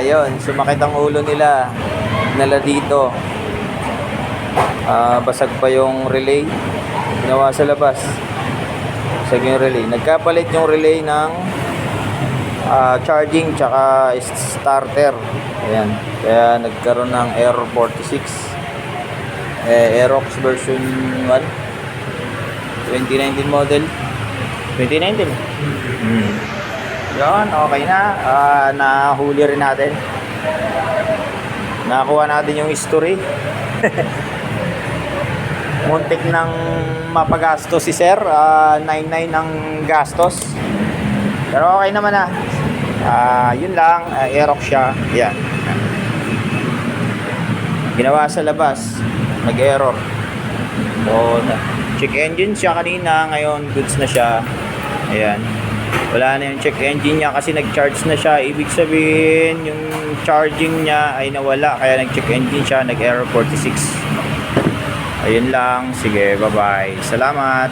Ayun, sumakit ang ulo nila dito. Basag pa yung relay. Ginawa sa labas. Basag yung relay. Nagkapalit yung relay ng charging tsaka starter. Ayan. Kaya nagkaroon ng error 46. Aerox version 1. 2019 model. 2019. Yun, okay na. Nahuli rin natin. Nakakuha natin yung history. Muntik ng mapagastos si sir. 9.9 ang gastos. Pero okay naman na. Yun lang. Aerox siya. Yan. Ginawa sa labas. Nag-error. So, check engine siya kanina. Ngayon, goods na siya. Ayan. Wala na yung check engine niya kasi nag-charge na siya. Ibig sabihin, yung charging niya ay nawala. Kaya nag-check engine siya. Nag-error 46. Ayun lang. Sige, bye-bye. Salamat.